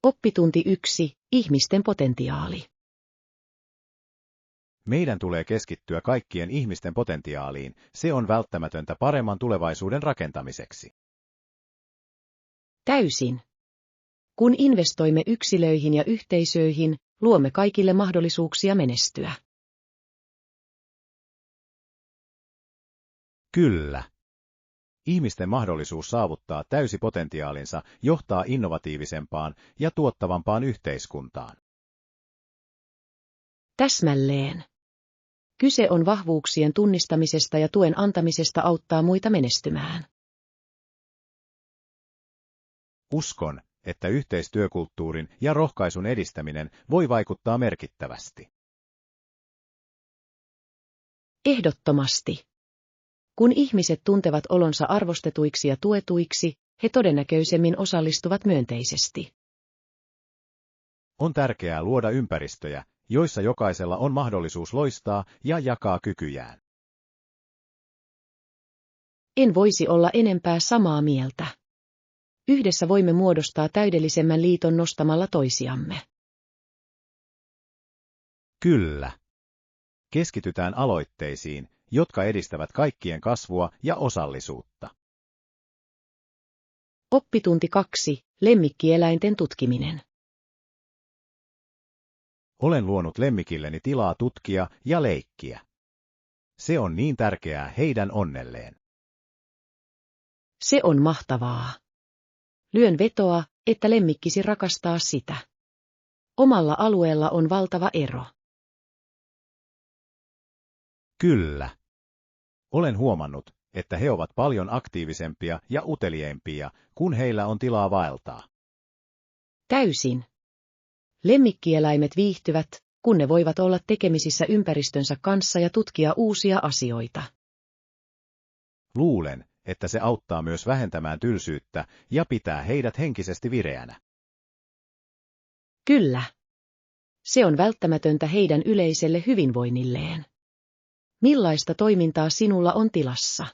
Oppitunti 1. Ihmisten potentiaali. Meidän tulee keskittyä kaikkien ihmisten potentiaaliin, se on välttämätöntä paremman tulevaisuuden rakentamiseksi. Täysin. Kun investoimme yksilöihin ja yhteisöihin, luomme kaikille mahdollisuuksia menestyä. Kyllä. Ihmisten mahdollisuus saavuttaa täysi potentiaalinsa johtaa innovatiivisempaan ja tuottavampaan yhteiskuntaan. Täsmälleen. Kyse on vahvuuksien tunnistamisesta ja tuen antamisesta auttaa muita menestymään. Uskon, että yhteistyökulttuurin ja rohkaisun edistäminen voi vaikuttaa merkittävästi. Ehdottomasti. Kun ihmiset tuntevat olonsa arvostetuiksi ja tuetuiksi, he todennäköisemmin osallistuvat myönteisesti. On tärkeää luoda ympäristöjä, joissa jokaisella on mahdollisuus loistaa ja jakaa kykyjään. En voisi olla enempää samaa mieltä. Yhdessä voimme muodostaa täydellisemmän liiton nostamalla toisiamme. Kyllä. Keskitytään aloitteisiin, jotka edistävät kaikkien kasvua ja osallisuutta. Oppitunti 2. Lemmikkieläinten tutkiminen. Olen luonut lemmikilleni tilaa tutkia ja leikkiä. Se on niin tärkeää heidän onnelleen. Se on mahtavaa. Lyön vetoa, että lemmikkisi rakastaa sitä. Omalla alueella on valtava ero. Kyllä. Olen huomannut, että he ovat paljon aktiivisempia ja uteliaimpia, kun heillä on tilaa vaeltaa. Täysin. Lemmikkieläimet viihtyvät, kun ne voivat olla tekemisissä ympäristönsä kanssa ja tutkia uusia asioita. Luulen, että se auttaa myös vähentämään tylsyyttä ja pitää heidät henkisesti vireänä. Kyllä. Se on välttämätöntä heidän yleiselle hyvinvoinnilleen. Millaista toimintaa sinulla on tilassa?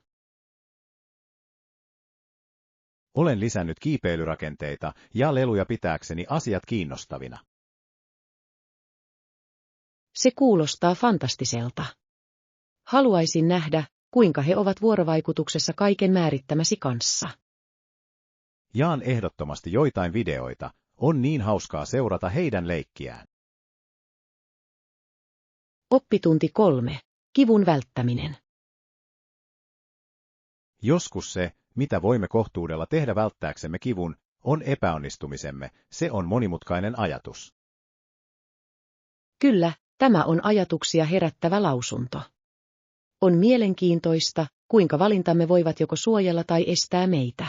Olen lisännyt kiipeilyrakenteita ja leluja pitääkseni asiat kiinnostavina. Se kuulostaa fantastiselta. Haluaisin nähdä, kuinka he ovat vuorovaikutuksessa kaiken määrittämäsi kanssa. Jaan ehdottomasti joitain videoita, on niin hauskaa seurata heidän leikkiään. Oppitunti 3. Kivun välttäminen. Joskus se, mitä voimme kohtuudella tehdä välttääksemme kivun, on epäonnistumisemme, se on monimutkainen ajatus. Kyllä, tämä on ajatuksia herättävä lausunto. On mielenkiintoista, kuinka valintamme voivat joko suojella tai estää meitä.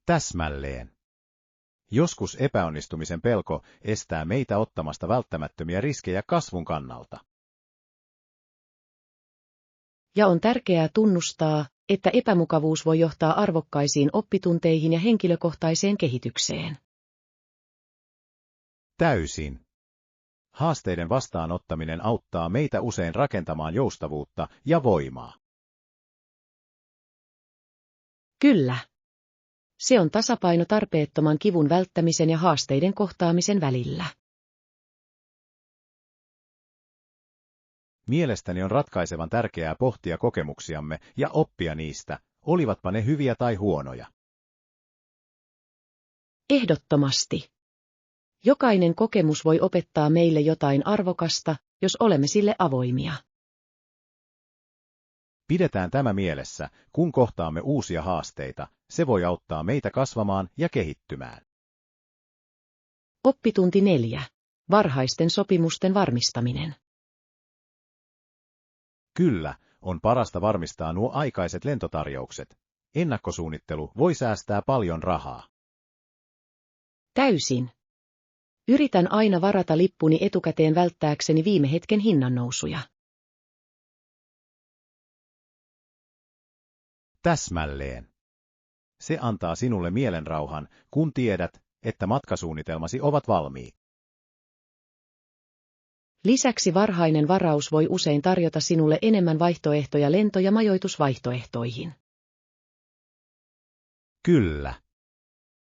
Täsmälleen. Joskus epäonnistumisen pelko estää meitä ottamasta välttämättömiä riskejä kasvun kannalta. Ja on tärkeää tunnustaa, että epämukavuus voi johtaa arvokkaisiin oppitunteihin ja henkilökohtaiseen kehitykseen. Täysin. Haasteiden vastaanottaminen auttaa meitä usein rakentamaan joustavuutta ja voimaa. Kyllä. Se on tasapaino tarpeettoman kivun välttämisen ja haasteiden kohtaamisen välillä. Mielestäni on ratkaisevan tärkeää pohtia kokemuksiamme ja oppia niistä, olivatpa ne hyviä tai huonoja. Ehdottomasti. Jokainen kokemus voi opettaa meille jotain arvokasta, jos olemme sille avoimia. Pidetään tämä mielessä, kun kohtaamme uusia haasteita, se voi auttaa meitä kasvamaan ja kehittymään. Oppitunti 4. Varhaisten sopimusten varmistaminen. Kyllä, on parasta varmistaa nuo aikaiset lentotarjoukset. Ennakkosuunnittelu voi säästää paljon rahaa. Täysin. Yritän aina varata lippuni etukäteen välttääkseni viime hetken hinnannousuja. Täsmälleen. Se antaa sinulle mielenrauhan, kun tiedät, että matkasuunnitelmasi ovat valmiit. Lisäksi varhainen varaus voi usein tarjota sinulle enemmän vaihtoehtoja lento- ja majoitusvaihtoehtoihin. Kyllä.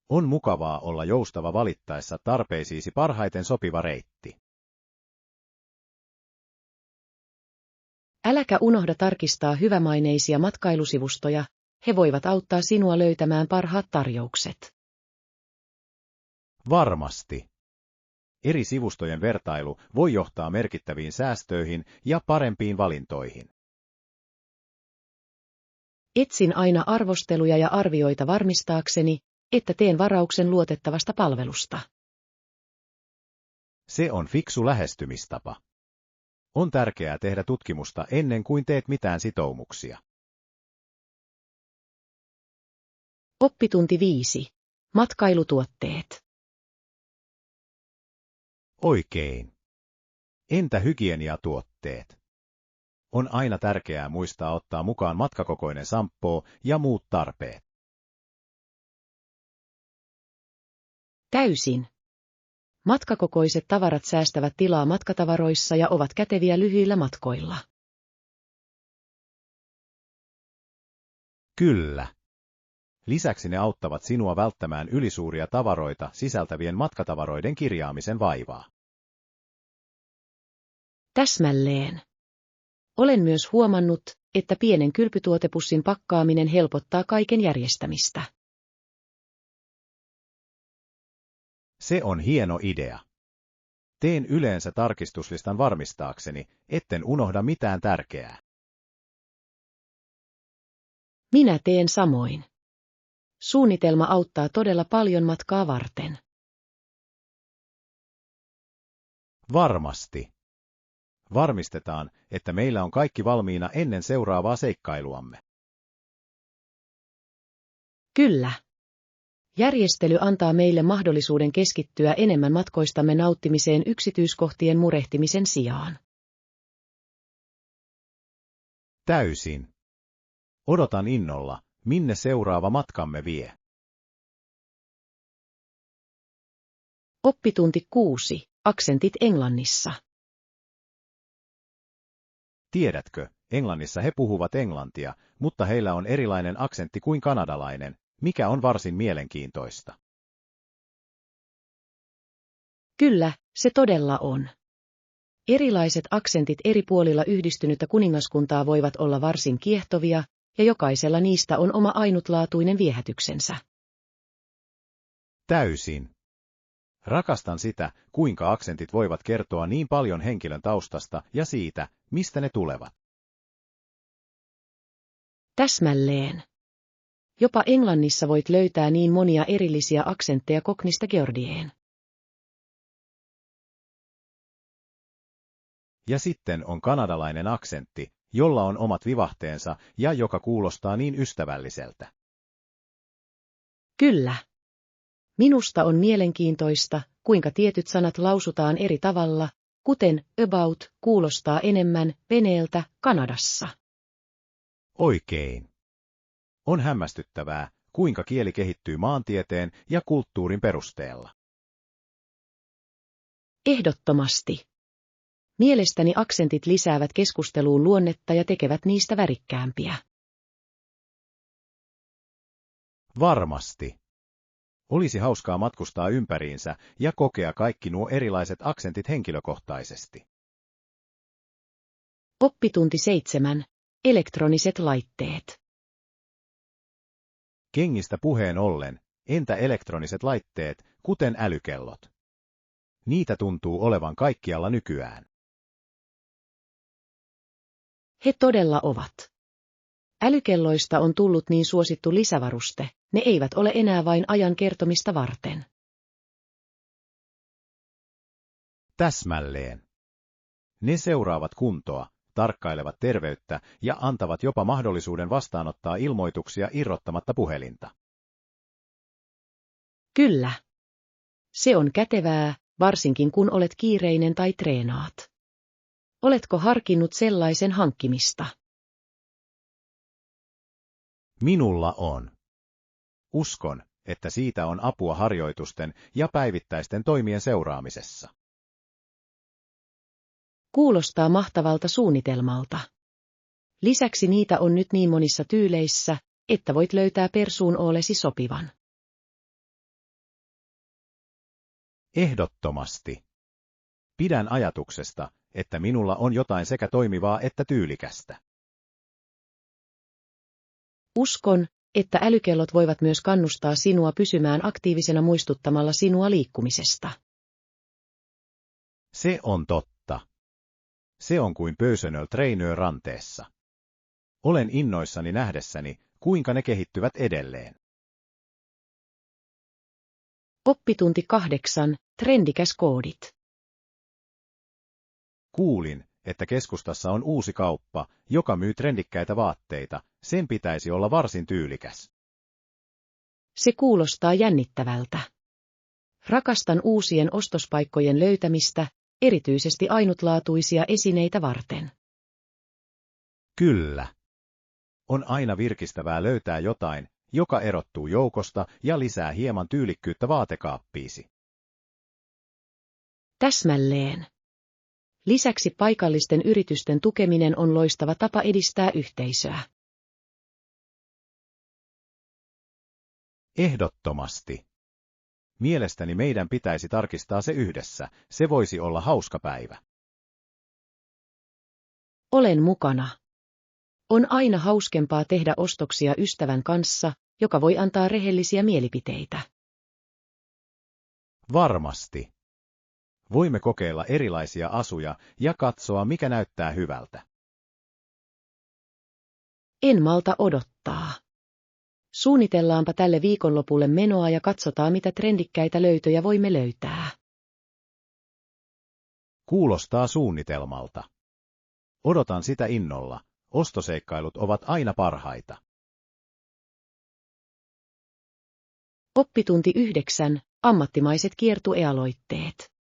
On mukavaa olla joustava valittaessa tarpeisiisi parhaiten sopiva reitti. Äläkä unohda tarkistaa hyvämaineisia matkailusivustoja, he voivat auttaa sinua löytämään parhaat tarjoukset. Varmasti. Eri sivustojen vertailu voi johtaa merkittäviin säästöihin ja parempiin valintoihin. Etsin aina arvosteluja ja arvioita varmistaakseni, että teen varauksen luotettavasta palvelusta. Se on fiksu lähestymistapa. On tärkeää tehdä tutkimusta ennen kuin teet mitään sitoumuksia. Oppitunti 5. Matkailutuotteet. Oikein. Entä hygieniatuotteet? On aina tärkeää muistaa ottaa mukaan matkakokoinen samppoo ja muut tarpeet. Täysin. Matkakokoiset tavarat säästävät tilaa matkatavaroissa ja ovat käteviä lyhyillä matkoilla. Kyllä. Lisäksi ne auttavat sinua välttämään ylisuuria tavaroita sisältävien matkatavaroiden kirjaamisen vaivaa. Täsmälleen. Olen myös huomannut, että pienen kylpytuotepussin pakkaaminen helpottaa kaiken järjestämistä. Se on hieno idea. Teen yleensä tarkistuslistan varmistaakseni, etten unohda mitään tärkeää. Minä teen samoin. Suunnitelma auttaa todella paljon matkaa varten. Varmasti. Varmistetaan, että meillä on kaikki valmiina ennen seuraavaa seikkailuamme. Kyllä. Järjestely antaa meille mahdollisuuden keskittyä enemmän matkoistamme nauttimiseen yksityiskohtien murehtimisen sijaan. Täysin. Odotan innolla, minne seuraava matkamme vie. Oppitunti 6. Aksentit Englannissa. Tiedätkö, Englannissa he puhuvat englantia, mutta heillä on erilainen aksentti kuin kanadalainen, mikä on varsin mielenkiintoista. Kyllä, se todella on. Erilaiset aksentit eri puolilla Yhdistynyttä kuningaskuntaa voivat olla varsin kiehtovia, ja jokaisella niistä on oma ainutlaatuinen viehätyksensä. Täysin. Rakastan sitä, kuinka aksentit voivat kertoa niin paljon henkilön taustasta ja siitä, mistä ne tulevat. Täsmälleen. Jopa Englannissa voit löytää niin monia erillisiä aksentteja Cockneysta Geordieen. Ja sitten on kanadalainen aksentti, jolla on omat vivahteensa ja joka kuulostaa niin ystävälliseltä. Kyllä. Minusta on mielenkiintoista, kuinka tietyt sanat lausutaan eri tavalla, kuten about kuulostaa enemmän veneeltä Kanadassa. Oikein. On hämmästyttävää, kuinka kieli kehittyy maantieteen ja kulttuurin perusteella. Ehdottomasti. Mielestäni aksentit lisäävät keskusteluun luonnetta ja tekevät niistä värikkäämpiä. Varmasti. Olisi hauskaa matkustaa ympäriinsä ja kokea kaikki nuo erilaiset aksentit henkilökohtaisesti. Oppitunti 7. Elektroniset laitteet. Kengistä puheen ollen, entä elektroniset laitteet, kuten älykellot? Niitä tuntuu olevan kaikkialla nykyään. He todella ovat. Älykelloista on tullut niin suosittu lisävaruste, ne eivät ole enää vain ajan kertomista varten. Täsmälleen. Ne seuraavat kuntoa, tarkkailevat terveyttä ja antavat jopa mahdollisuuden vastaanottaa ilmoituksia irrottamatta puhelinta. Kyllä. Se on kätevää, varsinkin kun olet kiireinen tai treenaat. Oletko harkinnut sellaisen hankkimista? Minulla on. Uskon, että siitä on apua harjoitusten ja päivittäisten toimien seuraamisessa. Kuulostaa mahtavalta suunnitelmalta. Lisäksi niitä on nyt niin monissa tyyleissä, että voit löytää persuun oolesi sopivan. Ehdottomasti. Pidän ajatuksesta, että minulla on jotain sekä toimivaa että tyylikästä. Uskon, että älykellot voivat myös kannustaa sinua pysymään aktiivisena muistuttamalla sinua liikkumisesta. Se on totta. Se on kuin personal trainer ranteessa. Olen innoissani nähdessäni, kuinka ne kehittyvät edelleen. Oppitunti 8. Trendikäs koodit. Kuulin, että keskustassa on uusi kauppa, joka myy trendikkäitä vaatteita. Sen pitäisi olla varsin tyylikäs. Se kuulostaa jännittävältä. Rakastan uusien ostospaikkojen löytämistä, erityisesti ainutlaatuisia esineitä varten. Kyllä. On aina virkistävää löytää jotain, joka erottuu joukosta ja lisää hieman tyylikkyyttä vaatekaappiisi. Täsmälleen. Lisäksi paikallisten yritysten tukeminen on loistava tapa edistää yhteisöä. Ehdottomasti. Mielestäni meidän pitäisi tarkistaa se yhdessä, se voisi olla hauska päivä. Olen mukana. On aina hauskempaa tehdä ostoksia ystävän kanssa, joka voi antaa rehellisiä mielipiteitä. Varmasti. Voimme kokeilla erilaisia asuja ja katsoa, mikä näyttää hyvältä. En malta odottaa. Suunnitellaanpa tälle viikonlopulle menoa ja katsotaan, mitä trendikkäitä löytöjä voimme löytää. Kuulostaa suunnitelmalta. Odotan sitä innolla. Ostoseikkailut ovat aina parhaita. Oppitunti 9. Ammattimaiset kiertuealoitteet.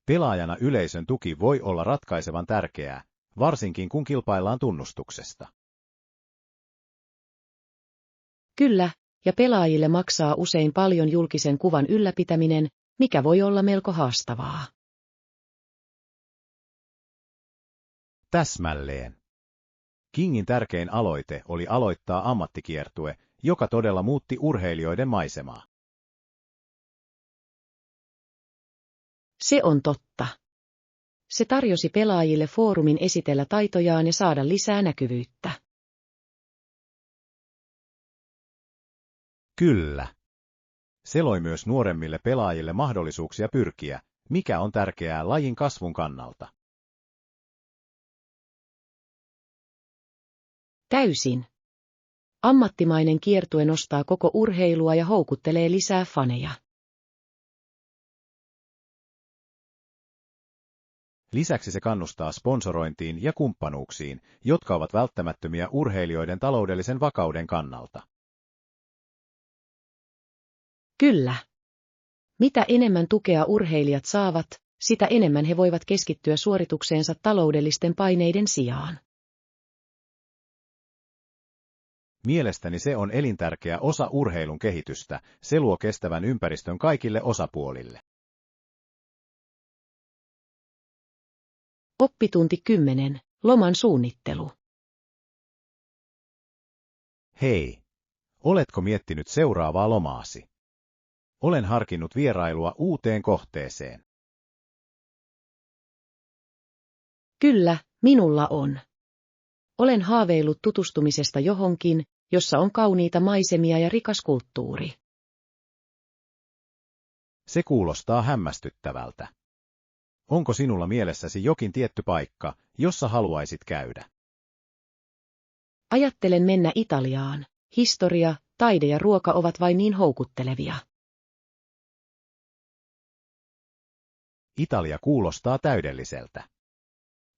Pelaajana yleisön tuki voi olla ratkaisevan tärkeää, varsinkin kun kilpaillaan tunnustuksesta. Kyllä, ja pelaajille maksaa usein paljon julkisen kuvan ylläpitäminen, mikä voi olla melko haastavaa. Täsmälleen. Kingin tärkein aloite oli aloittaa ammattikiertue, joka todella muutti urheilijoiden maisemaa. Se on totta. Se tarjosi pelaajille foorumin esitellä taitojaan ja saada lisää näkyvyyttä. Kyllä. Se loi myös nuoremmille pelaajille mahdollisuuksia pyrkiä, mikä on tärkeää lajin kasvun kannalta. Täysin. Ammattimainen kiertue nostaa koko urheilua ja houkuttelee lisää faneja. Lisäksi se kannustaa sponsorointiin ja kumppanuuksiin, jotka ovat välttämättömiä urheilijoiden taloudellisen vakauden kannalta. Kyllä. Mitä enemmän tukea urheilijat saavat, sitä enemmän he voivat keskittyä suoritukseensa taloudellisten paineiden sijaan. Mielestäni se on elintärkeä osa urheilun kehitystä, se luo kestävän ympäristön kaikille osapuolille. Oppitunti 10. Loman suunnittelu. Hei! Oletko miettinyt seuraavaa lomaasi? Olen harkinnut vierailua uuteen kohteeseen. Kyllä, minulla on. Olen haaveillut tutustumisesta johonkin, jossa on kauniita maisemia ja rikas kulttuuri. Se kuulostaa hämmästyttävältä. Onko sinulla mielessäsi jokin tietty paikka, jossa haluaisit käydä? Ajattelen mennä Italiaan. Historia, taide ja ruoka ovat vain niin houkuttelevia. Italia kuulostaa täydelliseltä.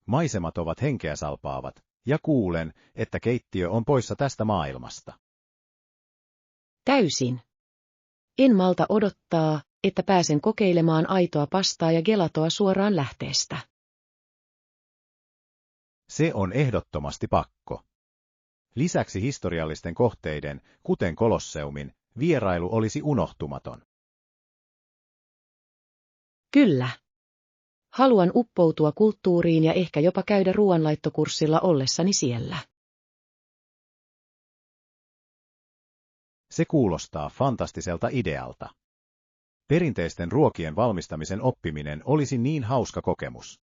Maisemat ovat henkeä salpaavat, ja kuulen, että keittiö on poissa tästä maailmasta. Täysin. En malta odottaa, että pääsen kokeilemaan aitoa pastaa ja gelatoa suoraan lähteestä. Se on ehdottomasti pakko. Lisäksi historiallisten kohteiden, kuten Kolosseumin, vierailu olisi unohtumaton. Kyllä. Haluan uppoutua kulttuuriin ja ehkä jopa käydä ruoanlaittokurssilla ollessani siellä. Se kuulostaa fantastiselta idealta. Perinteisten ruokien valmistamisen oppiminen olisi niin hauska kokemus.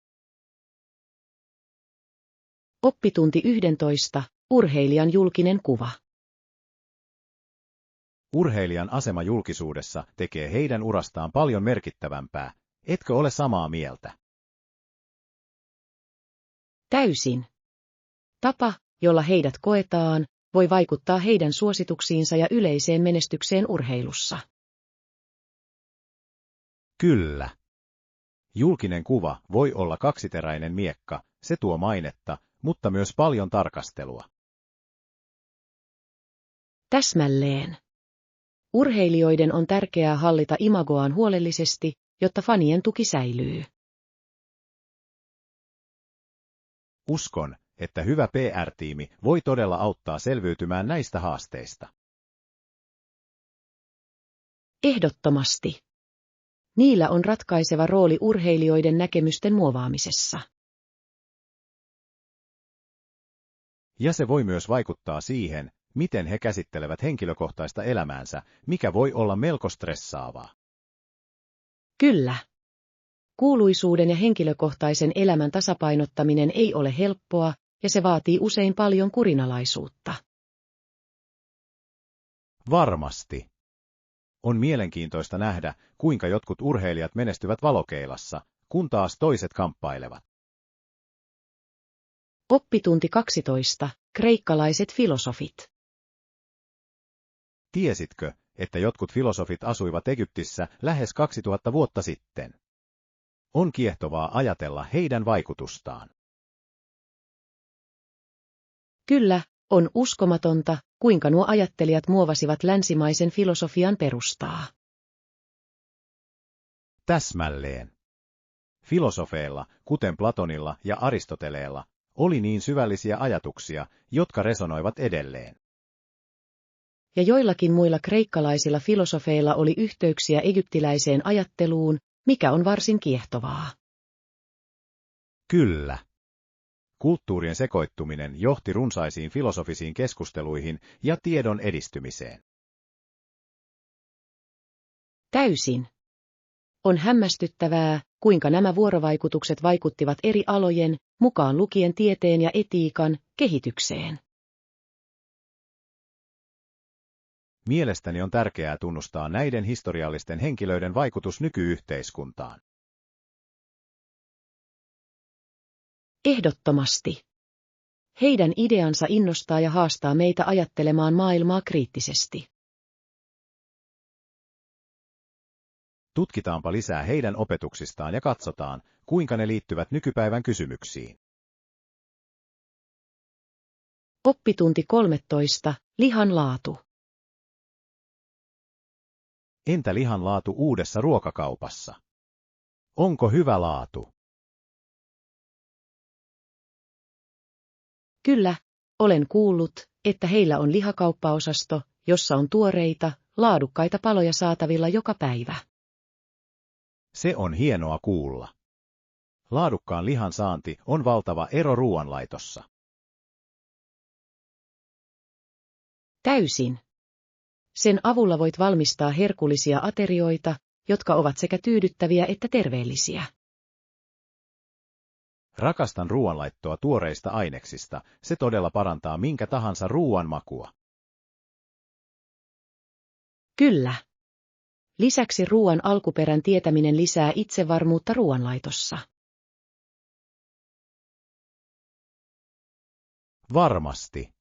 Oppitunti 11. Urheilijan julkinen kuva. Urheilijan asema julkisuudessa tekee heidän urastaan paljon merkittävämpää. Etkö ole samaa mieltä? Täysin. Tapa, jolla heidät koetaan, voi vaikuttaa heidän suosituksiinsa ja yleiseen menestykseen urheilussa. Kyllä. Julkinen kuva voi olla kaksiteräinen miekka, se tuo mainetta, mutta myös paljon tarkastelua. Täsmälleen. Urheilijoiden on tärkeää hallita imagoaan huolellisesti, jotta fanien tuki säilyy. Uskon, että hyvä PR-tiimi voi todella auttaa selviytymään näistä haasteista. Ehdottomasti. Niillä on ratkaiseva rooli urheilijoiden näkemysten muovaamisessa. Ja se voi myös vaikuttaa siihen, miten he käsittelevät henkilökohtaista elämäänsä, mikä voi olla melko stressaavaa. Kyllä. Kuuluisuuden ja henkilökohtaisen elämän tasapainottaminen ei ole helppoa, ja se vaatii usein paljon kurinalaisuutta. Varmasti. On mielenkiintoista nähdä, kuinka jotkut urheilijat menestyvät valokeilassa, kun taas toiset kamppailevat. Oppitunti 12. Kreikkalaiset filosofit. Tiesitkö, että jotkut filosofit asuivat Egyptissä lähes 2000 vuotta sitten? On kiehtovaa ajatella heidän vaikutustaan. Kyllä, on uskomatonta, kuinka nuo ajattelijat muovasivat länsimaisen filosofian perustaa. Täsmälleen. Filosofeilla, kuten Platonilla ja Aristoteleella, oli niin syvällisiä ajatuksia, jotka resonoivat edelleen. Ja joillakin muilla kreikkalaisilla filosofeilla oli yhteyksiä egyptiläiseen ajatteluun, mikä on varsin kiehtovaa. Kyllä. Kulttuurien sekoittuminen johti runsaisiin filosofisiin keskusteluihin ja tiedon edistymiseen. Täysin. On hämmästyttävää, kuinka nämä vuorovaikutukset vaikuttivat eri alojen, mukaan lukien tieteen ja etiikan, kehitykseen. Mielestäni on tärkeää tunnustaa näiden historiallisten henkilöiden vaikutus nykyyhteiskuntaan. Ehdottomasti. Heidän ideansa innostaa ja haastaa meitä ajattelemaan maailmaa kriittisesti. Tutkitaanpa lisää heidän opetuksistaan ja katsotaan, kuinka ne liittyvät nykypäivän kysymyksiin. Oppitunti 13. Lihan laatu. Entä lihan laatu uudessa ruokakaupassa? Onko hyvä laatu? Kyllä, olen kuullut, että heillä on lihakauppaosasto, jossa on tuoreita, laadukkaita paloja saatavilla joka päivä. Se on hienoa kuulla. Laadukkaan lihan saanti on valtava ero ruoanlaitossa. Täysin. Sen avulla voit valmistaa herkullisia aterioita, jotka ovat sekä tyydyttäviä että terveellisiä. Rakastan ruoanlaittoa tuoreista aineksista, se todella parantaa minkä tahansa ruoan makua. Kyllä. Lisäksi ruoan alkuperän tietäminen lisää itsevarmuutta ruoanlaitossa. Varmasti.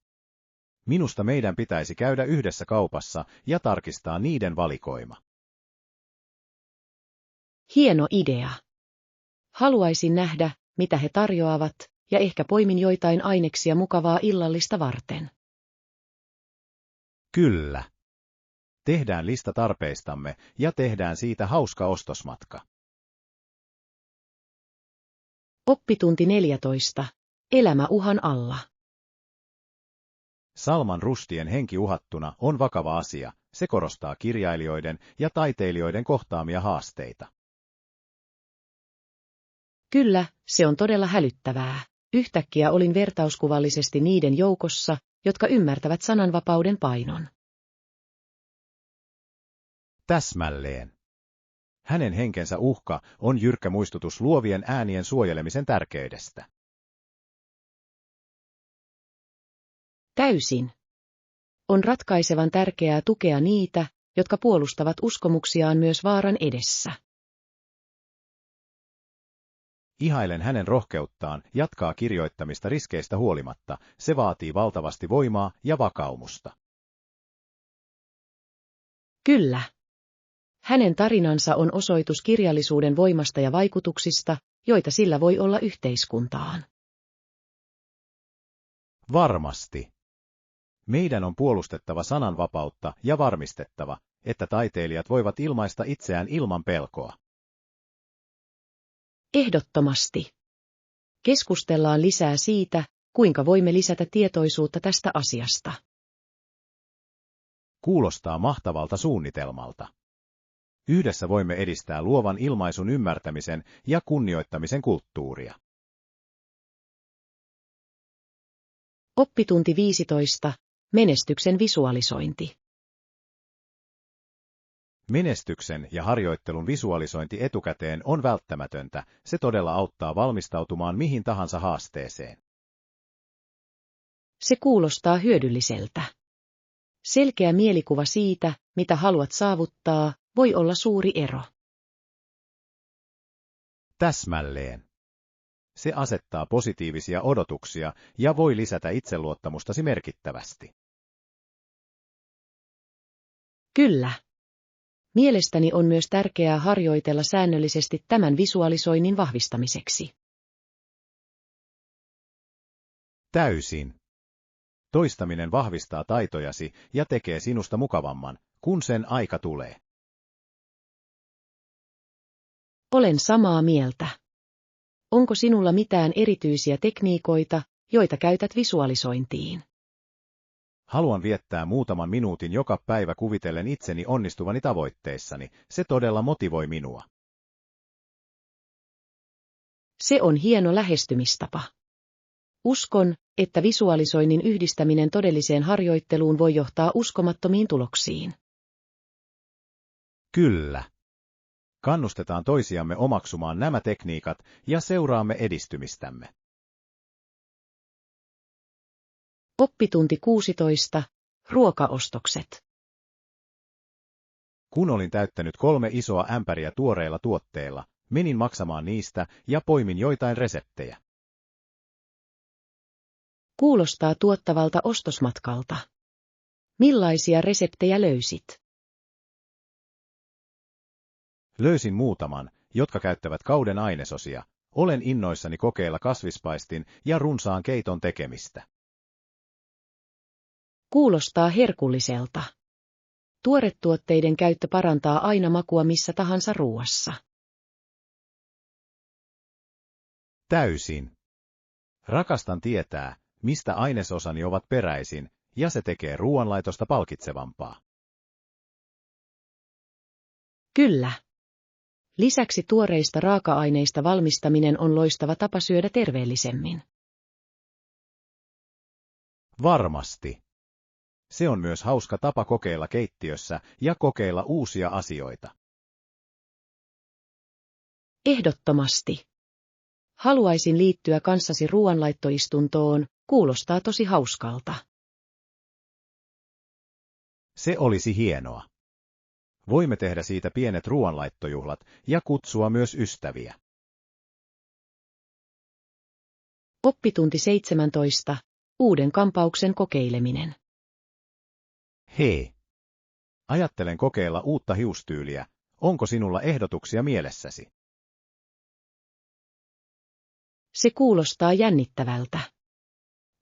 Minusta meidän pitäisi käydä yhdessä kaupassa ja tarkistaa niiden valikoima. Hieno idea. Haluaisin nähdä, mitä he tarjoavat, ja ehkä poimin joitain aineksia mukavaa illallista varten. Kyllä. Tehdään lista tarpeistamme ja tehdään siitä hauska ostosmatka. Oppitunti 14. Elämä uhan alla. Salman Rushdien henki uhattuna on vakava asia, se korostaa kirjailijoiden ja taiteilijoiden kohtaamia haasteita. Kyllä, se on todella hälyttävää. Yhtäkkiä olin vertauskuvallisesti niiden joukossa, jotka ymmärtävät sananvapauden painon. Täsmälleen. Hänen henkensä uhka on jyrkkä muistutus luovien äänien suojelemisen tärkeydestä. Täysin. On ratkaisevan tärkeää tukea niitä, jotka puolustavat uskomuksiaan myös vaaran edessä. Ihailen hänen rohkeuttaan jatkaa kirjoittamista riskeistä huolimatta, se vaatii valtavasti voimaa ja vakaumusta. Kyllä. Hänen tarinansa on osoitus kirjallisuuden voimasta ja vaikutuksista, joita sillä voi olla yhteiskuntaan. Varmasti. Meidän on puolustettava sananvapautta ja varmistettava, että taiteilijat voivat ilmaista itseään ilman pelkoa. Ehdottomasti. Keskustellaan lisää siitä, kuinka voimme lisätä tietoisuutta tästä asiasta. Kuulostaa mahtavalta suunnitelmalta. Yhdessä voimme edistää luovan ilmaisun ymmärtämisen ja kunnioittamisen kulttuuria. Oppitunti 15. Menestyksen visualisointi. Menestyksen ja harjoittelun visualisointi etukäteen on välttämätöntä, se todella auttaa valmistautumaan mihin tahansa haasteeseen. Se kuulostaa hyödylliseltä. Selkeä mielikuva siitä, mitä haluat saavuttaa, voi olla suuri ero. Täsmälleen. Se asettaa positiivisia odotuksia ja voi lisätä itseluottamustasi merkittävästi. Kyllä. Mielestäni on myös tärkeää harjoitella säännöllisesti tämän visualisoinnin vahvistamiseksi. Täysin. Toistaminen vahvistaa taitojasi ja tekee sinusta mukavamman, kun sen aika tulee. Olen samaa mieltä. Onko sinulla mitään erityisiä tekniikoita, joita käytät visualisointiin? Haluan viettää muutaman minuutin joka päivä kuvitellen itseni onnistuvani tavoitteissani, se todella motivoi minua. Se on hieno lähestymistapa. Uskon, että visualisoinnin yhdistäminen todelliseen harjoitteluun voi johtaa uskomattomiin tuloksiin. Kyllä. Kannustetaan toisiamme omaksumaan nämä tekniikat ja seuraamme edistymistämme. Oppitunti 16. Ruokaostokset. Kun olin täyttänyt 3 isoa ämpäriä tuoreilla tuotteilla, menin maksamaan niistä ja poimin joitain reseptejä. Kuulostaa tuottavalta ostosmatkalta. Millaisia reseptejä löysit? Löysin muutaman, jotka käyttävät kauden ainesosia. Olen innoissani kokeilla kasvispaistin ja runsaan keiton tekemistä. Kuulostaa herkulliselta. Tuoretuotteiden käyttö parantaa aina makua missä tahansa ruuassa. Täysin. Rakastan tietää, mistä ainesosani ovat peräisin, ja se tekee ruoanlaitosta palkitsevampaa. Kyllä. Lisäksi tuoreista raaka-aineista valmistaminen on loistava tapa syödä terveellisemmin. Varmasti. Se on myös hauska tapa kokeilla keittiössä ja kokeilla uusia asioita. Ehdottomasti. Haluaisin liittyä kanssasi ruoanlaittoistuntoon, kuulostaa tosi hauskalta. Se olisi hienoa. Voimme tehdä siitä pienet ruoanlaittojuhlat ja kutsua myös ystäviä. Oppitunti 17. Uuden kampauksen kokeileminen. Hei! Ajattelen kokeilla uutta hiustyyliä. Onko sinulla ehdotuksia mielessäsi? Se kuulostaa jännittävältä.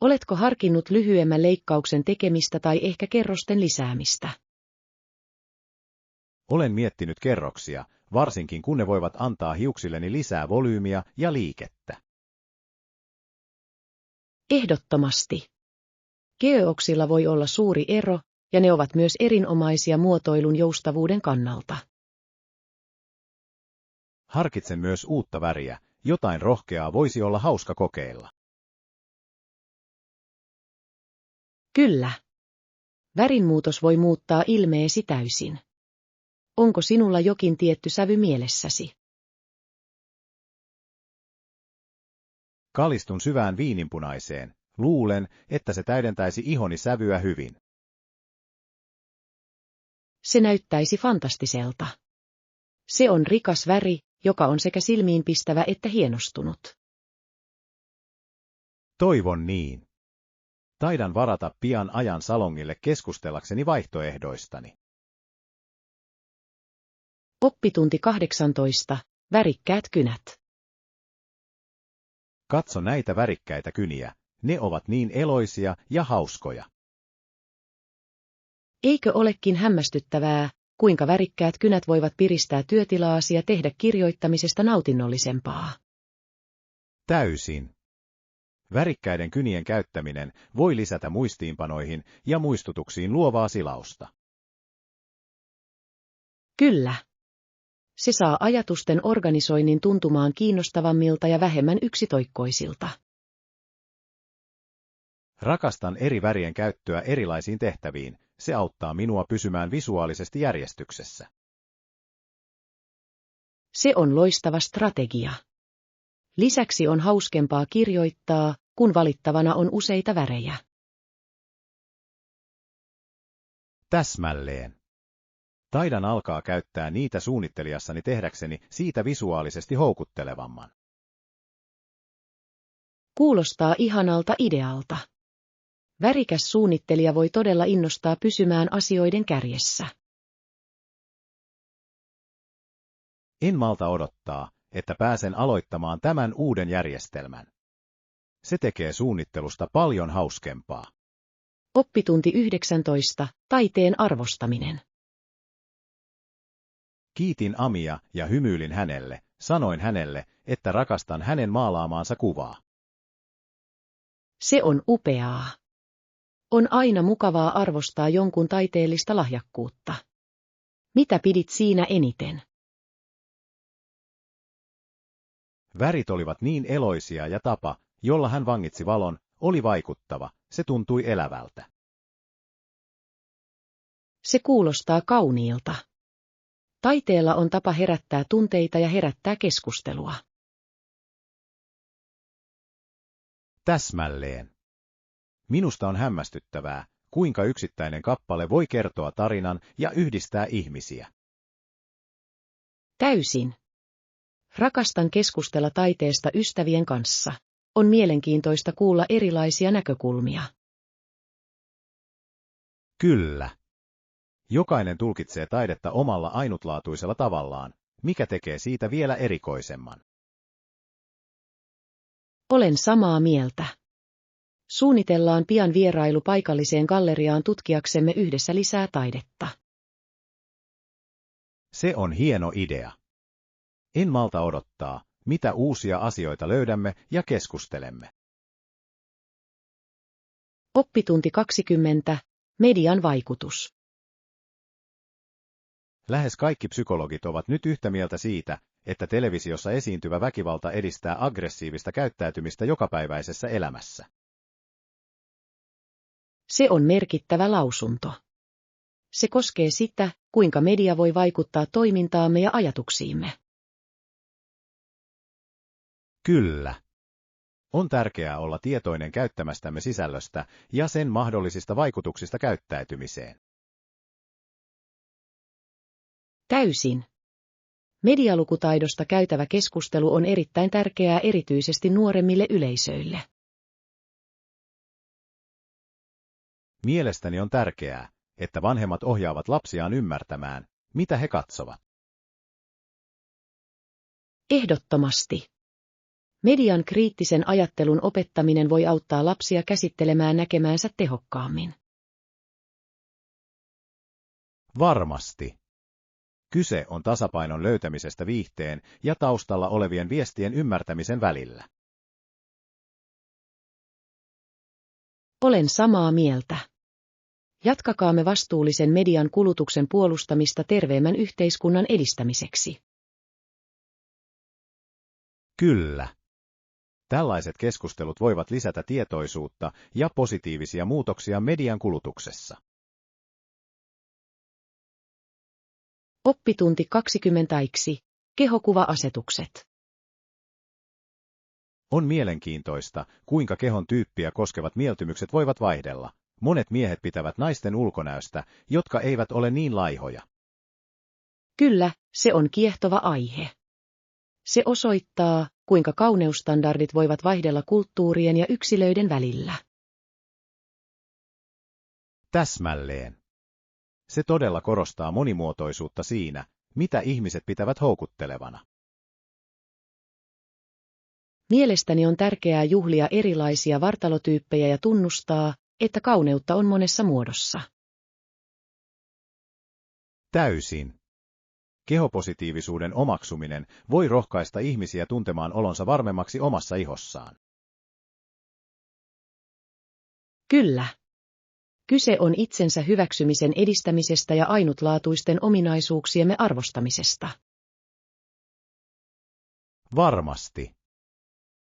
Oletko harkinnut lyhyemmän leikkauksen tekemistä tai ehkä kerrosten lisäämistä? Olen miettinyt kerroksia, varsinkin kun ne voivat antaa hiuksilleni lisää volyymiä ja liikettä. Ehdottomasti. Geoksilla voi olla suuri ero, ja ne ovat myös erinomaisia muotoilun joustavuuden kannalta. Harkitsen myös uutta väriä, jotain rohkeaa voisi olla hauska kokeilla. Kyllä. Värinmuutos voi muuttaa ilmeesi täysin. Onko sinulla jokin tietty sävy mielessäsi? Kalistun syvään viininpunaiseen. Luulen, että se täydentäisi ihoni sävyä hyvin. Se näyttäisi fantastiselta. Se on rikas väri, joka on sekä silmiinpistävä että hienostunut. Toivon niin. Taidan varata pian ajan salongille keskustellakseni vaihtoehdoistani. Oppitunti 18. Värikkäät kynät. Katso näitä värikkäitä kyniä. Ne ovat niin eloisia ja hauskoja. Eikö olekin hämmästyttävää, kuinka värikkäät kynät voivat piristää työtilaasi ja tehdä kirjoittamisesta nautinnollisempaa? Täysin. Värikkäiden kynien käyttäminen voi lisätä muistiinpanoihin ja muistutuksiin luovaa silausta. Kyllä. Se saa ajatusten organisoinnin tuntumaan kiinnostavammilta ja vähemmän yksitoikkoisilta. Rakastan eri värien käyttöä erilaisiin tehtäviin. Se auttaa minua pysymään visuaalisesti järjestyksessä. Se on loistava strategia. Lisäksi on hauskempaa kirjoittaa, kun valittavana on useita värejä. Täsmälleen. Taidan alkaa käyttää niitä suunnittelijassani tehdäkseni siitä visuaalisesti houkuttelevamman. Kuulostaa ihanalta idealta. Värikäs suunnittelija voi todella innostaa pysymään asioiden kärjessä. En malta odottaa, että pääsen aloittamaan tämän uuden järjestelmän. Se tekee suunnittelusta paljon hauskempaa. Oppitunti 19. Taiteen arvostaminen. Kiitin Amia ja hymyilin hänelle, sanoin hänelle, että rakastan hänen maalaamaansa kuvaa. Se on upeaa. On aina mukavaa arvostaa jonkun taiteellista lahjakkuutta. Mitä pidit siinä eniten? Värit olivat niin eloisia ja tapa, jolla hän vangitsi valon, oli vaikuttava, se tuntui elävältä. Se kuulostaa kauniilta. Taiteella on tapa herättää tunteita ja herättää keskustelua. Täsmälleen. Minusta on hämmästyttävää, kuinka yksittäinen kappale voi kertoa tarinan ja yhdistää ihmisiä. Täysin. Rakastan keskustella taiteesta ystävien kanssa. On mielenkiintoista kuulla erilaisia näkökulmia. Kyllä. Jokainen tulkitsee taidetta omalla ainutlaatuisella tavallaan, mikä tekee siitä vielä erikoisemman. Olen samaa mieltä. Suunnitellaan pian vierailu paikalliseen galleriaan tutkiaksemme yhdessä lisää taidetta. Se on hieno idea. En malta odottaa, mitä uusia asioita löydämme ja keskustelemme. Oppitunti 20. Median vaikutus. Lähes kaikki psykologit ovat nyt yhtä mieltä siitä, että televisiossa esiintyvä väkivalta edistää aggressiivista käyttäytymistä jokapäiväisessä elämässä. Se on merkittävä lausunto. Se koskee sitä, kuinka media voi vaikuttaa toimintaamme ja ajatuksiimme. Kyllä. On tärkeää olla tietoinen käyttämästämme sisällöstä ja sen mahdollisista vaikutuksista käyttäytymiseen. Täysin. Medialukutaidosta käytävä keskustelu on erittäin tärkeää erityisesti nuoremmille yleisöille. Mielestäni on tärkeää, että vanhemmat ohjaavat lapsiaan ymmärtämään, mitä he katsovat. Ehdottomasti. Median kriittisen ajattelun opettaminen voi auttaa lapsia käsittelemään näkemäänsä tehokkaammin. Varmasti. Kyse on tasapainon löytämisestä viihteen ja taustalla olevien viestien ymmärtämisen välillä. Olen samaa mieltä. Jatkakaamme vastuullisen median kulutuksen puolustamista terveemmän yhteiskunnan edistämiseksi. Kyllä. Tällaiset keskustelut voivat lisätä tietoisuutta ja positiivisia muutoksia median kulutuksessa. Oppitunti 20. Kehokuva-asetukset. On mielenkiintoista, kuinka kehon tyyppiä koskevat mieltymykset voivat vaihdella. Monet miehet pitävät naisten ulkonäöstä, jotka eivät ole niin laihoja. Kyllä, se on kiehtova aihe. Se osoittaa, kuinka kauneusstandardit voivat vaihdella kulttuurien ja yksilöiden välillä. Täsmälleen. Se todella korostaa monimuotoisuutta siinä, mitä ihmiset pitävät houkuttelevana. Mielestäni on tärkeää juhlia erilaisia vartalotyyppejä ja tunnustaa, että kauneutta on monessa muodossa. Täysin. Kehopositiivisuuden omaksuminen voi rohkaista ihmisiä tuntemaan olonsa varmemmaksi omassa ihossaan. Kyllä. Kyse on itsensä hyväksymisen edistämisestä ja ainutlaatuisten ominaisuuksiemme arvostamisesta. Varmasti.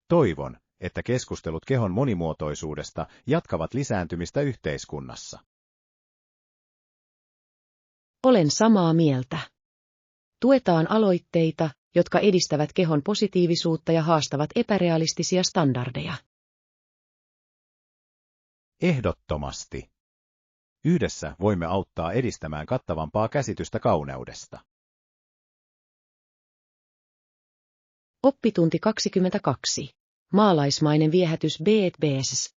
Toivon, että keskustelut kehon monimuotoisuudesta jatkavat lisääntymistä yhteiskunnassa. Olen samaa mieltä. Tuetaan aloitteita, jotka edistävät kehon positiivisuutta ja haastavat epärealistisia standardeja. Ehdottomasti. Yhdessä voimme auttaa edistämään kattavampaa käsitystä kauneudesta. Oppitunti 22. Maalaismainen viehätys B&Bs.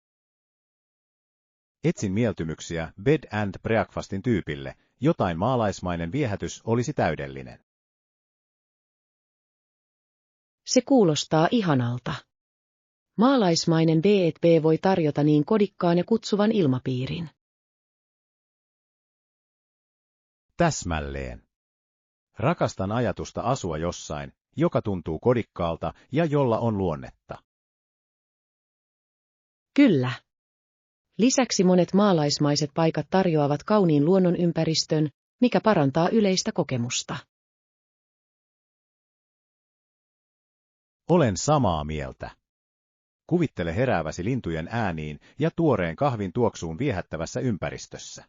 Etsin mieltymyksiä bed and breakfastin tyypille, jotain maalaismainen viehätys olisi täydellinen. Se kuulostaa ihanalta. Maalaismainen B&B voi tarjota niin kodikkaan ja kutsuvan ilmapiirin. Täsmälleen. Rakastan ajatusta asua jossain, joka tuntuu kodikkaalta ja jolla on luonnetta. Kyllä. Lisäksi monet maalaismaiset paikat tarjoavat kauniin luonnonympäristön, mikä parantaa yleistä kokemusta. Olen samaa mieltä. Kuvittele herääväsi lintujen ääniin ja tuoreen kahvin tuoksuun viehättävässä ympäristössä.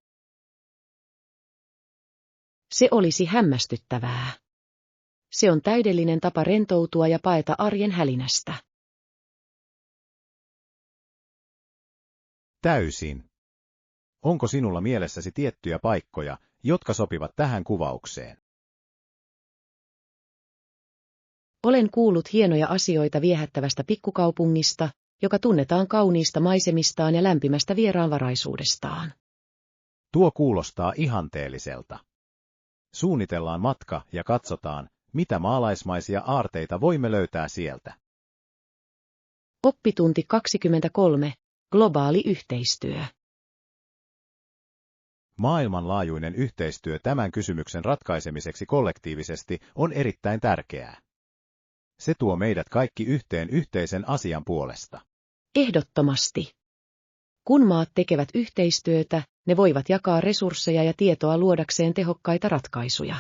Se olisi hämmästyttävää. Se on täydellinen tapa rentoutua ja paeta arjen hälinästä. Täysin. Onko sinulla mielessäsi tiettyjä paikkoja, jotka sopivat tähän kuvaukseen? Olen kuullut hienoja asioita viehättävästä pikkukaupungista, joka tunnetaan kauniista maisemistaan ja lämpimästä vieraanvaraisuudestaan. Tuo kuulostaa ihanteelliselta. Suunnitellaan matka ja katsotaan, mitä maalaismaisia aarteita voimme löytää sieltä. Oppitunti 23. Globaali yhteistyö. Maailmanlaajuinen yhteistyö tämän kysymyksen ratkaisemiseksi kollektiivisesti on erittäin tärkeää. Se tuo meidät kaikki yhteen yhteisen asian puolesta. Ehdottomasti. Kun maat tekevät yhteistyötä, ne voivat jakaa resursseja ja tietoa luodakseen tehokkaita ratkaisuja.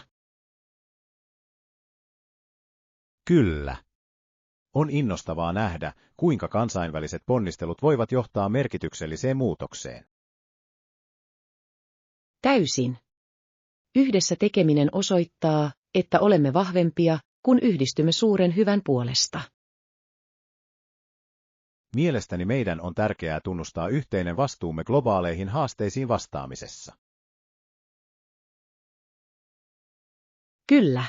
Kyllä. On innostavaa nähdä, kuinka kansainväliset ponnistelut voivat johtaa merkitykselliseen muutokseen. Täysin. Yhdessä tekeminen osoittaa, että olemme vahvempia, kun yhdistymme suuren hyvän puolesta. Mielestäni meidän on tärkeää tunnustaa yhteinen vastuumme globaaleihin haasteisiin vastaamisessa. Kyllä.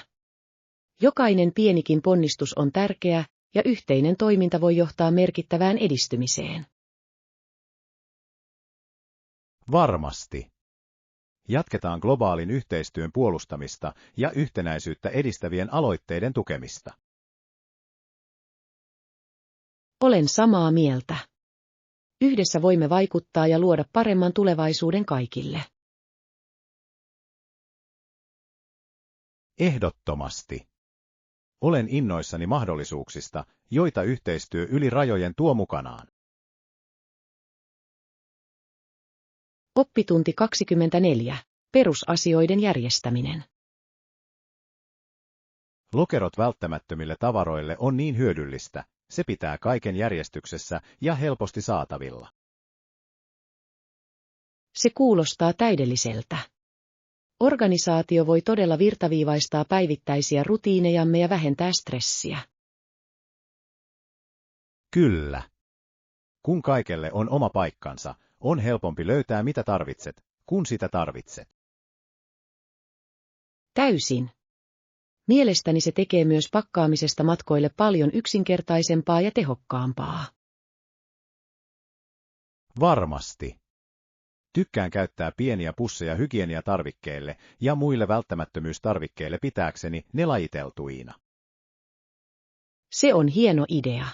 Jokainen pienikin ponnistus on tärkeä, ja yhteinen toiminta voi johtaa merkittävään edistymiseen. Varmasti. Jatketaan globaalin yhteistyön puolustamista ja yhtenäisyyttä edistävien aloitteiden tukemista. Olen samaa mieltä. Yhdessä voimme vaikuttaa ja luoda paremman tulevaisuuden kaikille. Ehdottomasti. Olen innoissani mahdollisuuksista, joita yhteistyö yli rajojen tuo mukanaan. Oppitunti 24. Perusasioiden järjestäminen. Lokerot välttämättömille tavaroille on niin hyödyllistä, se pitää kaiken järjestyksessä ja helposti saatavilla. Se kuulostaa täydelliseltä. Organisaatio voi todella virtaviivaistaa päivittäisiä rutiinejamme ja vähentää stressiä. Kyllä. Kun kaikelle on oma paikkansa, on helpompi löytää mitä tarvitset, kun sitä tarvitset. Täysin. Mielestäni se tekee myös pakkaamisesta matkoille paljon yksinkertaisempaa ja tehokkaampaa. Varmasti. Tykkään käyttää pieniä pusseja hygieniatarvikkeille ja muille välttämättömyystarvikkeille pitääkseni ne lajiteltuina. Se on hieno idea.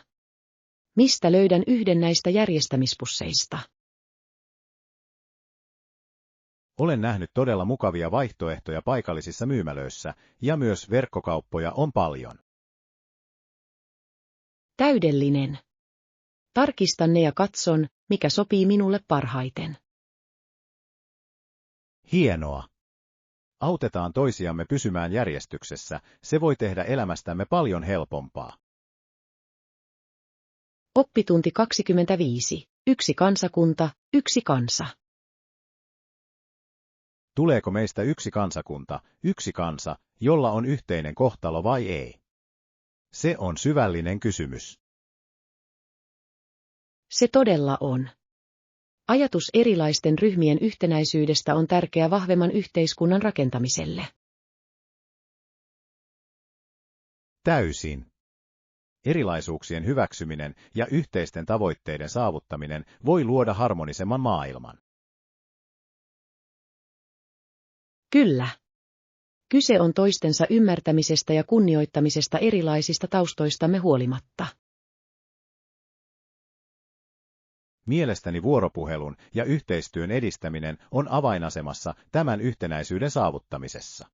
Mistä löydän yhden näistä järjestämispusseista? Olen nähnyt todella mukavia vaihtoehtoja paikallisissa myymälöissä ja myös verkkokauppoja on paljon. Täydellinen. Tarkistan ne ja katson, mikä sopii minulle parhaiten. Hienoa. Autetaan toisiamme pysymään järjestyksessä, se voi tehdä elämästämme paljon helpompaa. Oppitunti 25. Yksi kansakunta, yksi kansa. Tuleeko meistä yksi kansakunta, yksi kansa, jolla on yhteinen kohtalo vai ei? Se on syvällinen kysymys. Se todella on. Ajatus erilaisten ryhmien yhtenäisyydestä on tärkeä vahvemman yhteiskunnan rakentamiselle. Täysin. Erilaisuuksien hyväksyminen ja yhteisten tavoitteiden saavuttaminen voi luoda harmonisemman maailman. Kyllä. Kyse on toistensa ymmärtämisestä ja kunnioittamisesta erilaisista taustoistamme huolimatta. Mielestäni vuoropuhelun ja yhteistyön edistäminen on avainasemassa tämän yhtenäisyyden saavuttamisessa.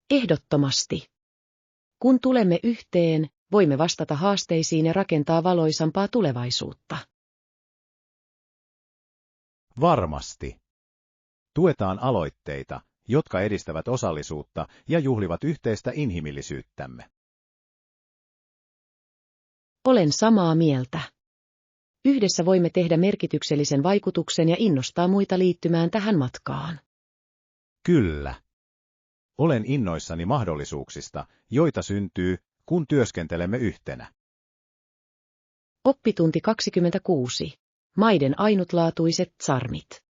Ehdottomasti. Kun tulemme yhteen, voimme vastata haasteisiin ja rakentaa valoisampaa tulevaisuutta. Varmasti. Tuetaan aloitteita, jotka edistävät osallisuutta ja juhlivat yhteistä inhimillisyyttämme. Olen samaa mieltä. Yhdessä voimme tehdä merkityksellisen vaikutuksen ja innostaa muita liittymään tähän matkaan. Kyllä. Olen innoissani mahdollisuuksista, joita syntyy, kun työskentelemme yhtenä. Oppitunti 26. Maiden ainutlaatuiset charmit.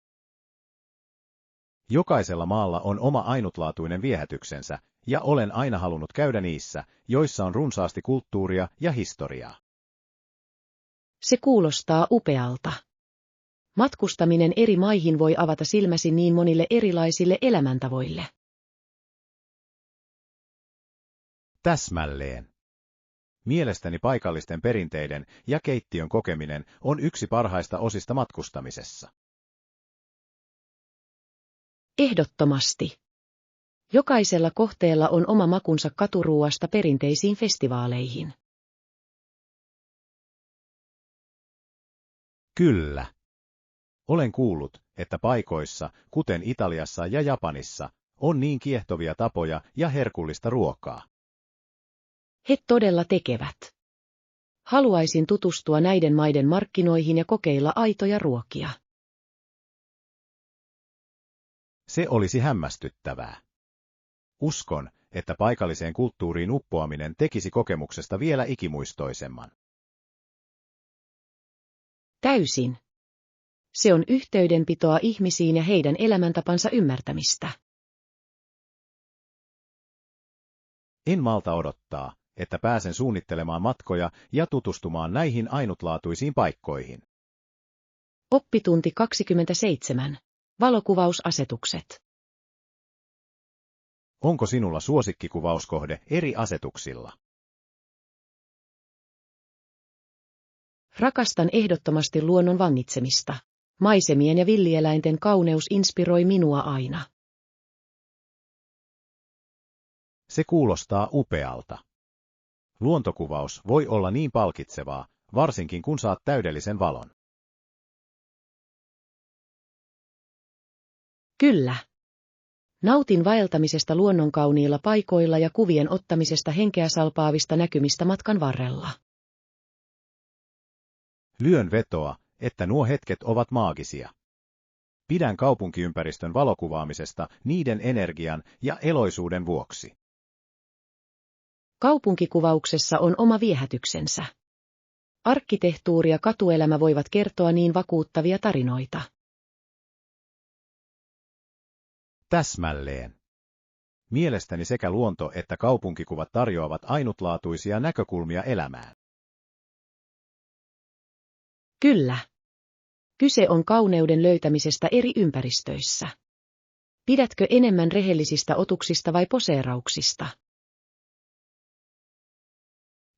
Jokaisella maalla on oma ainutlaatuinen viehätyksensä, ja olen aina halunnut käydä niissä, joissa on runsaasti kulttuuria ja historiaa. Se kuulostaa upealta. Matkustaminen eri maihin voi avata silmäsi niin monille erilaisille elämäntavoille. Täsmälleen. Mielestäni paikallisten perinteiden ja keittiön kokeminen on yksi parhaista osista matkustamisessa. Ehdottomasti. Jokaisella kohteella on oma makunsa katuruuasta perinteisiin festivaaleihin. Kyllä. Olen kuullut, että paikoissa, kuten Italiassa ja Japanissa, on niin kiehtovia tapoja ja herkullista ruokaa. He todella tekevät. Haluaisin tutustua näiden maiden markkinoihin ja kokeilla aitoja ruokia. Se olisi hämmästyttävää. Uskon, että paikalliseen kulttuuriin uppoaminen tekisi kokemuksesta vielä ikimuistoisemman. Täysin. Se on yhteydenpitoa ihmisiin ja heidän elämäntapansa ymmärtämistä. En malta odottaa, että pääsen suunnittelemaan matkoja ja tutustumaan näihin ainutlaatuisiin paikkoihin. Oppitunti 27. Valokuvausasetukset. Onko sinulla suosikkikuvauskohde eri asetuksilla? Rakastan ehdottomasti luonnon vangitsemista. Maisemien ja villieläinten kauneus inspiroi minua aina. Se kuulostaa upealta. Luontokuvaus voi olla niin palkitsevaa, varsinkin kun saat täydellisen valon. Kyllä. Nautin vaeltamisesta luonnonkauniilla paikoilla ja kuvien ottamisesta henkeä salpaavista näkymistä matkan varrella. Lyön vetoa, että nuo hetket ovat maagisia. Pidän kaupunkiympäristön valokuvaamisesta niiden energian ja eloisuuden vuoksi. Kaupunkikuvauksessa on oma viehätyksensä. Arkkitehtuuri ja katuelämä voivat kertoa niin vakuuttavia tarinoita. Täsmälleen. Mielestäni sekä luonto että kaupunkikuvat tarjoavat ainutlaatuisia näkökulmia elämään. Kyllä. Kyse on kauneuden löytämisestä eri ympäristöissä. Pidätkö enemmän rehellisistä otuksista vai poseerauksista?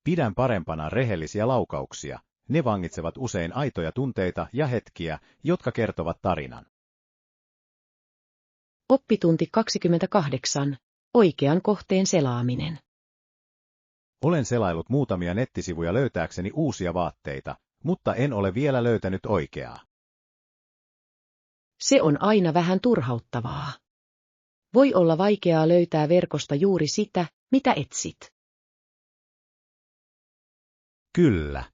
Pidän parempana rehellisiä laukauksia. Ne vangitsevat usein aitoja tunteita ja hetkiä, jotka kertovat tarinan. Oppitunti 28. Oikean kohteen selaaminen. Olen selaillut muutamia nettisivuja löytääkseni uusia vaatteita, mutta en ole vielä löytänyt oikeaa. Se on aina vähän turhauttavaa. Voi olla vaikeaa löytää verkosta juuri sitä, mitä etsit. Kyllä.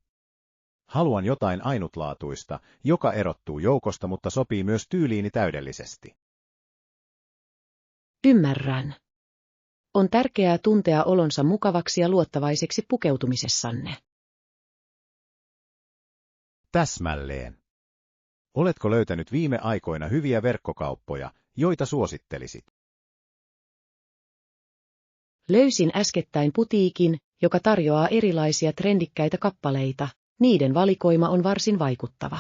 Haluan jotain ainutlaatuista, joka erottuu joukosta, mutta sopii myös tyyliini täydellisesti. Ymmärrän. On tärkeää tuntea olonsa mukavaksi ja luottavaiseksi pukeutumisessanne. Täsmälleen. Oletko löytänyt viime aikoina hyviä verkkokauppoja, joita suosittelisit? Löysin äskettäin putiikin, joka tarjoaa erilaisia trendikkäitä kappaleita. Niiden valikoima on varsin vaikuttava.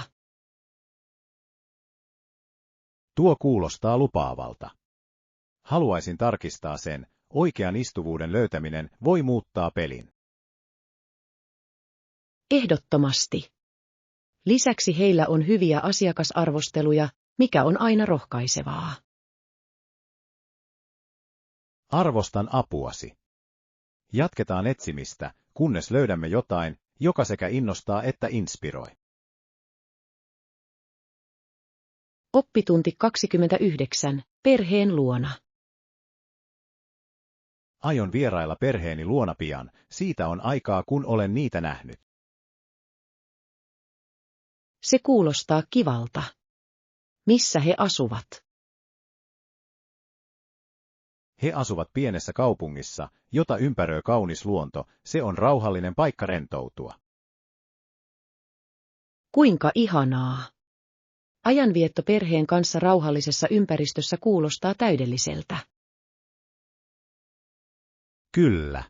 Tuo kuulostaa lupaavalta. Haluaisin tarkistaa sen, oikean istuvuuden löytäminen voi muuttaa pelin. Ehdottomasti. Lisäksi heillä on hyviä asiakasarvosteluja, mikä on aina rohkaisevaa. Arvostan apuasi. Jatketaan etsimistä, kunnes löydämme jotain, joka sekä innostaa että inspiroi. Oppitunti 29. Perheen luona. Aion vierailla perheeni luona pian, siitä on aikaa kun olen niitä nähnyt. Se kuulostaa kivalta. Missä he asuvat? He asuvat pienessä kaupungissa, jota ympäröi kaunis luonto, se on rauhallinen paikka rentoutua. Kuinka ihanaa! Ajanvietto perheen kanssa rauhallisessa ympäristössä kuulostaa täydelliseltä. Kyllä.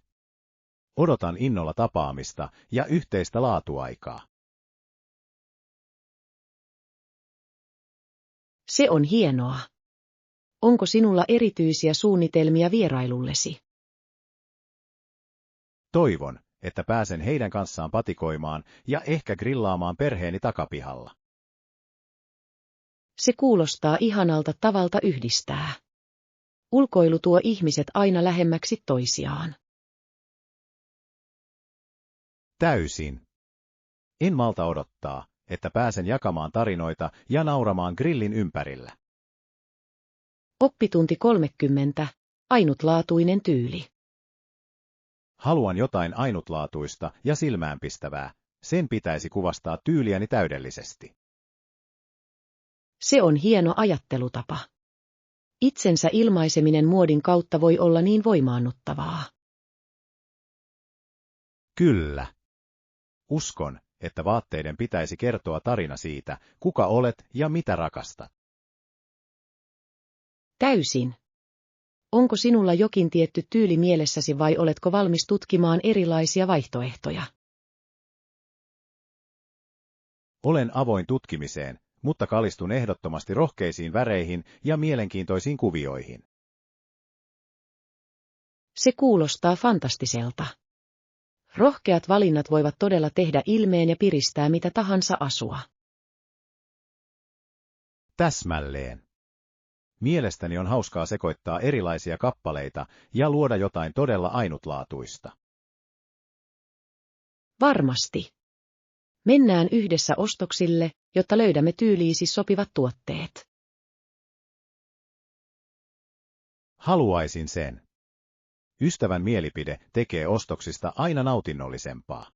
Odotan innolla tapaamista ja yhteistä laatuaikaa. Se on hienoa. Onko sinulla erityisiä suunnitelmia vierailullesi? Toivon, että pääsen heidän kanssaan patikoimaan ja ehkä grillaamaan perheeni takapihalla. Se kuulostaa ihanalta tavalta yhdistää. Ulkoilu tuo ihmiset aina lähemmäksi toisiaan. Täysin. En malta odottaa, että pääsen jakamaan tarinoita ja nauramaan grillin ympärillä. Oppitunti 30. Ainutlaatuinen tyyli. Haluan jotain ainutlaatuista ja silmäänpistävää. Sen pitäisi kuvastaa tyyliäni täydellisesti. Se on hieno ajattelutapa. Itsensä ilmaiseminen muodin kautta voi olla niin voimaannuttavaa. Kyllä. Uskon, että vaatteiden pitäisi kertoa tarina siitä, kuka olet ja mitä rakastat. Täysin. Onko sinulla jokin tietty tyyli mielessäsi vai oletko valmis tutkimaan erilaisia vaihtoehtoja? Olen avoin tutkimiseen, mutta kalistun ehdottomasti rohkeisiin väreihin ja mielenkiintoisiin kuvioihin. Se kuulostaa fantastiselta. Rohkeat valinnat voivat todella tehdä ilmeen ja piristää mitä tahansa asua. Täsmälleen. Mielestäni on hauskaa sekoittaa erilaisia kappaleita ja luoda jotain todella ainutlaatuista. Varmasti. Mennään yhdessä ostoksille, jotta löydämme tyyliisi sopivat tuotteet. Haluaisin sen. Ystävän mielipide tekee ostoksista aina nautinnollisempaa.